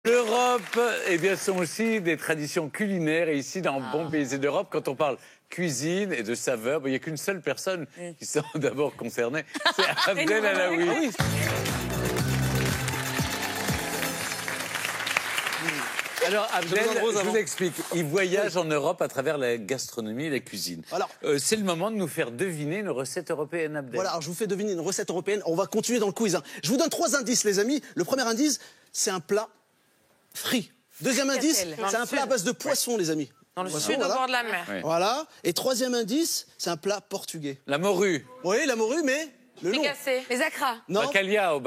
L'Europe, eh bien, sont aussi des traditions culinaires. Et ici, dans Bon Baiser d'Europe, quand on parle cuisine et de saveur, il n'y a qu'une seule personne qui sont d'abord concernée, c'est Abdel Alaoui. Alors, Abdel, je vous explique. Il voyage en Europe à travers la gastronomie et la cuisine. Alors, c'est le moment de nous faire deviner une recette européenne, Abdel. Voilà, alors je vous fais deviner une recette européenne. On va continuer dans le quiz. Je vous donne 3 indices, les amis. Le premier indice, c'est un plat frit. Deuxième indice, c'est un plat à base de poisson, les amis. Dans le sud, au bord de la mer. Oui. Voilà. Et troisième indice, c'est un plat portugais. La morue. Oui, la morue, mais le nom. Les acras. Non. Bacalhau.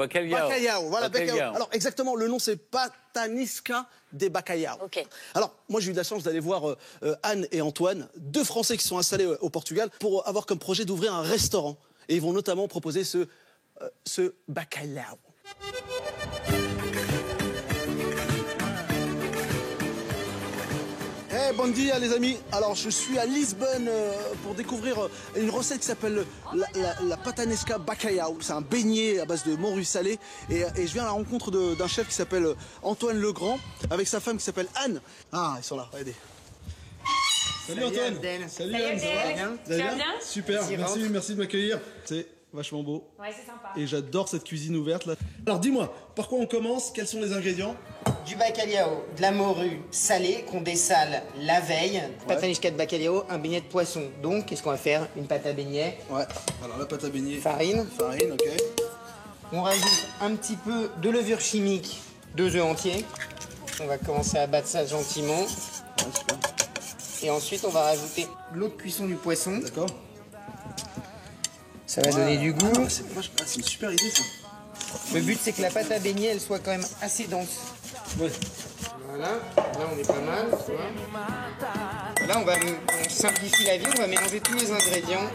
Voilà, bacalhau. Alors, exactement, le nom, c'est Patanisca de Bacalhau. Ok. Alors, moi, j'ai eu de la chance d'aller voir Anne et Antoine, 2 Français qui sont installés au Portugal, pour avoir comme projet d'ouvrir un restaurant. Et ils vont notamment proposer ce bacalhau. Bon dia les amis, alors je suis à Lisbonne pour découvrir une recette qui s'appelle la patanesca bacalhau. C'est un beignet à base de morue salée et je viens à la rencontre d'un chef qui s'appelle Antoine Legrand avec sa femme qui s'appelle Anne. Ah, ils sont là, regardez. Salut Antoine. Salut Anne, ça va bien? Vous allez bien? Super, merci de m'accueillir. C'est vachement beau. Ouais, c'est sympa. Et j'adore cette cuisine ouverte là. Alors dis-moi, par quoi on commence? Quels sont les ingrédients? Du bacalhau, de la morue salée qu'on dessale la veille. Patanisca de bacalhau, un beignet de poisson. Donc, qu'est-ce qu'on va faire? Une pâte à beignet. Ouais, alors la pâte à beignet. Farine. Farine, ok. On rajoute un petit peu de levure chimique, 2 œufs entiers. On va commencer à battre ça gentiment. Ouais, super. Et ensuite, on va rajouter l'eau de cuisson du poisson. D'accord. Ça va donner du goût. C'est une super idée ça. Le but, c'est que la pâte à beignet, elle soit quand même assez dense. Ouais. Voilà, là on est pas mal, tu vois. Là on simplifie la vie, on va mélanger tous les ingrédients.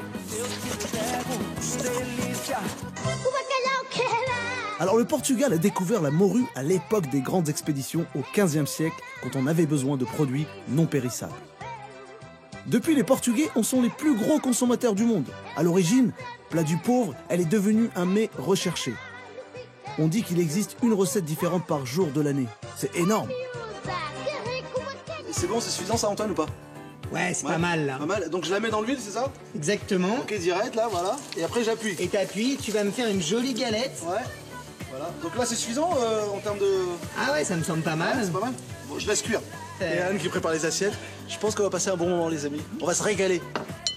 Alors le Portugal a découvert la morue à l'époque des grandes expéditions au XVe siècle, quand on avait besoin de produits non périssables. Depuis, les Portugais en sont les plus gros consommateurs du monde. À l'origine, plat du pauvre, elle est devenue un mets recherché. On dit qu'il existe une recette différente par jour de l'année. C'est énorme. C'est bon, c'est suffisant ça, Antoine, ou pas? Ouais, c'est pas mal là. Pas mal. Donc je la mets dans l'huile, c'est ça? Exactement. Ok, direct, là, voilà. Et après, j'appuie. Et t'appuies, tu vas me faire une jolie galette. Ouais. Voilà. Donc là, c'est suffisant en termes de... Ah ouais, ça me semble pas mal. C'est pas mal. Bon, je laisse cuire. Et Anne qui prépare les assiettes. Je pense qu'on va passer un bon moment, les amis. On va se régaler.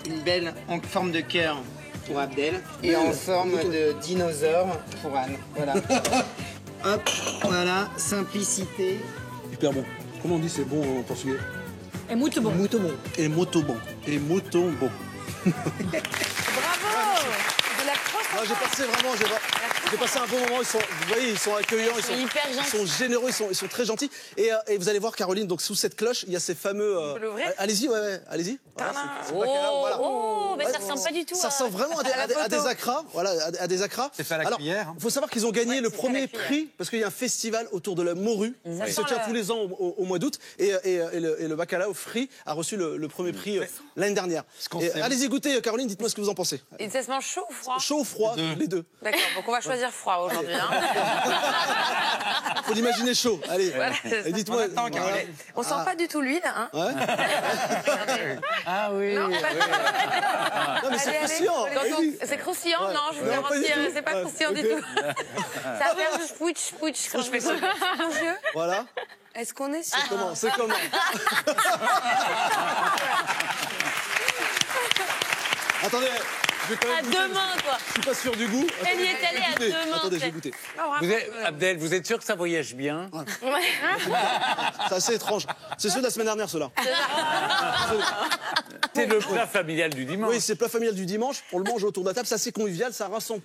Une belle en forme de cœur pour Abdel. Et en forme de dinosaure pour Anne. Voilà. Hop, voilà, simplicité. Hyper bon. Comment on dit c'est bon en portugais? Et muito bon. Muito bon. Et motobon. Et motombo. Bravo. De la croissance. J'ai passé un bon moment. Vous voyez, ils sont accueillants, ils sont généreux, ils sont très gentils. Et vous allez voir, Caroline, donc sous cette cloche, il y a ces fameux. peux l'ouvrir? Allez-y, ouais, allez-y. Voilà, Mais ça ressemble pas du tout. Ça ressemble vraiment à des acras. Voilà, à des acras. C'est fait à la cuillère. Il faut savoir qu'ils ont gagné le premier prix parce qu'il y a un festival autour de la morue qui se tient tous les ans au mois d'août. Et le bacalhau frit a reçu le premier prix l'année dernière. Allez-y goûter, Caroline, dites-moi ce que vous en pensez. Et ça se mange chaud ou froid? Chaud ou froid, les deux. D'accord, donc on va choisir froid aujourd'hui. Faut l'imaginer chaud. Allez, Voilà, et dites-moi. On sent pas du tout l'huile, hein? Ouais. Ah oui. Non, Non, mais c'est croustillant. C'est croustillant? Ouais. Non, je vais Non, vous pas du mentir, tout. c'est pas Ouais, croustillant du ok. tout. Ça va faire juste pouch quand je fais ça. Mon Dieu. Voilà. Est-ce qu'on est sûr? C'est comment Attendez, je vais quand même À goûter, deux mains, quoi. je suis pas sûr du goût. Elle y est allée à Goûtez. deux mains. Attendez, je vais goûter. Abdel, vous êtes sûr que ça voyage bien? C'est assez étrange. C'est ceux de la semaine dernière, ceux-là. C'est le plat familial du dimanche. Oui, c'est le plat familial du dimanche. On le mange autour de la table. C'est assez convivial. Ça rassemble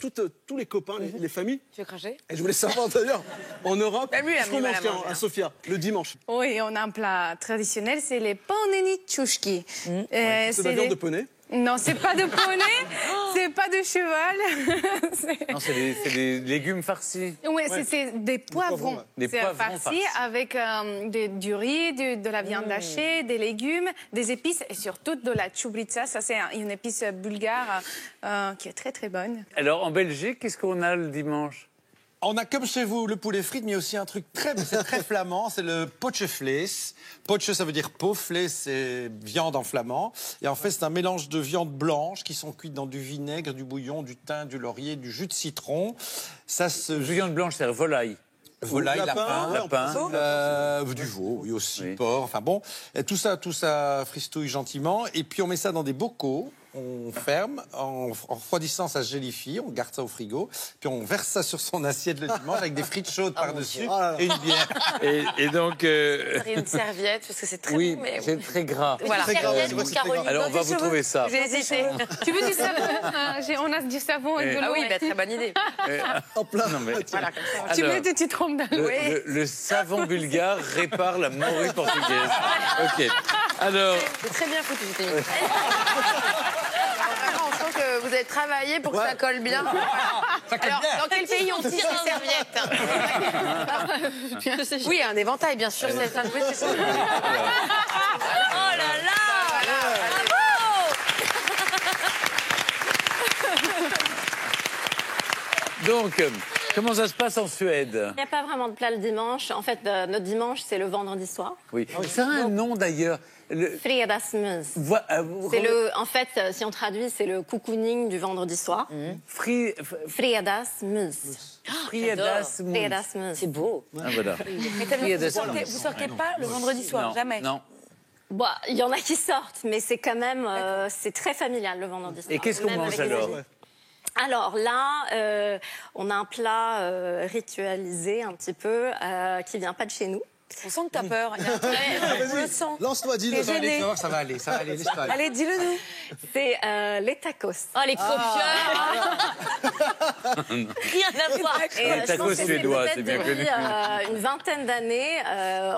tous les copains, les familles. Tu veux cracher? Et je voulais savoir d'ailleurs, en Europe, Bah, lui, il a qu'est-ce qu'on mis mange mal à manger, à Sofia, le dimanche? Oui, on a un plat traditionnel, c'est les panini tchouchki. C'est de la viande de poney. Non, c'est pas de poney, c'est pas de cheval. Non, c'est des légumes farcis. Oui, c'est des poivrons. Des C'est poivrons farci farcis. avec du riz, de la viande hachée, des légumes, des épices et surtout de la tchoubritsa. Ça, c'est une épice bulgare qui est très très bonne. Alors, en Belgique, qu'est-ce qu'on a le dimanche? On a comme chez vous le poulet frites, mais il y a aussi un truc c'est très flamand, c'est le potcheflees. Potche, ça veut dire peau, flees, c'est viande en flamand. Et en fait, c'est un mélange de viande blanche qui sont cuites dans du vinaigre, du bouillon, du thym, du laurier, du jus de citron. Ça se... Viande blanche, c'est volaille. Volaille, lapin, du veau, oui aussi, porc, enfin bon. Et tout ça fristouille gentiment. Et puis on met ça dans des bocaux. On ferme, en refroidissant, ça se gélifie, on garde ça au frigo, puis on verse ça sur son assiette le dimanche avec des frites chaudes par-dessus et une bière. Et donc... Une serviette, parce que c'est très bon, mais... c'est très gras. Voilà. Serviette pour Caroline. Alors, on va vous trouver ça. J'ai hésité. Tu veux du savon? On a du savon et de l'eau. Ah oui, très bonne idée. Hop là. Non, mais... Voilà, comme ça. Tu mets des petites trompes dans l'eau. Le savon bulgare répare la morue portugaise. OK. Alors... C'est très bien foutu, cette émission. Vraiment, on sent que vous avez travaillé pour que ça colle bien. Alors, dans quel pays on tire les serviettes? Oui, un éventail, bien sûr. C'est un peu... Oh là là! Donc, comment ça se passe en Suède? Il n'y a pas vraiment de plat le dimanche. En fait, notre dimanche, c'est le vendredi soir. Oui. Ça a un nom d'ailleurs. Fredagsmys. En fait, si on traduit, c'est le cocooning du vendredi soir. Fredagsmys. Fredagsmys. C'est beau. Ah, voilà. Vous sortez pas le vendredi soir? Non, Jamais? Non. Bon, il y en a qui sortent, mais c'est quand même c'est très familial le vendredi soir. Et qu'est-ce qu'on mange alors? Alors là, on a un plat ritualisé un petit peu qui vient pas de chez nous. On sent que t'as peur. On le sent. Lance-toi, dis-le. Ça va aller, laisse-toi aller. Allez, dis-le nous. C'est les tacos. Oh, les copieurs. Rien à voir. Les tacos suédois, c'est bien connu. Une vingtaine d'années,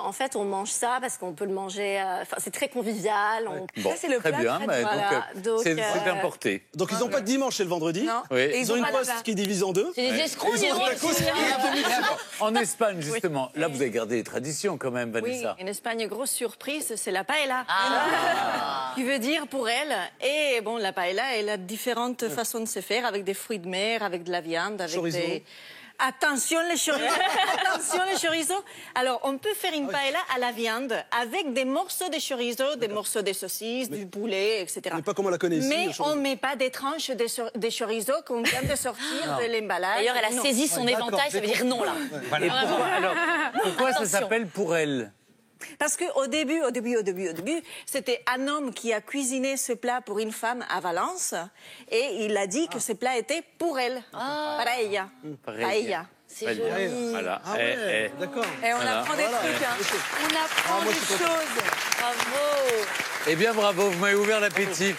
en fait, on mange ça parce qu'on peut le manger. C'est très convivial. Bon, ça, c'est le très plat bien. Donc, c'est importé. Donc ils n'ont pas de dimanche et le vendredi. Non. Oui. Ils ont une poste qui est divisée en deux. C'est des escrocs, Ils ont un tacos qui est En Espagne, justement, là, vous avez gardé les traditions quand même, Vanessa. Oui, en Espagne, grosse surprise, c'est la paella. Ah. Qui veut dire pour elle. Et bon, la paella, elle a différentes façons de se faire, avec des fruits de mer, avec de la viande, avec Chorizo. des... Attention les chorizo. Attention les chorizo. Alors, on peut faire une paella à la viande avec des morceaux de chorizo, des morceaux de saucisses, du poulet, etc. Mais pas comme on la connaît ici. Mais le chorizo. on ne met pas des tranches de chorizo qu'on vient de sortir de l'emballage. D'ailleurs, elle a Non. saisi son éventail, ça veut dire non, là. Et pourquoi ça s'appelle pour elle? Parce qu'au début, c'était un homme qui a cuisiné ce plat pour une femme à Valence et il a dit que ce plat était pour elle. Paella. Paella. C'est joli. Voilà. Ah ouais, d'accord. Et on Voilà. apprend des trucs, hein. On apprend moi, des je suis content. choses. Bravo. Eh bien, bravo, vous m'avez ouvert l'appétit.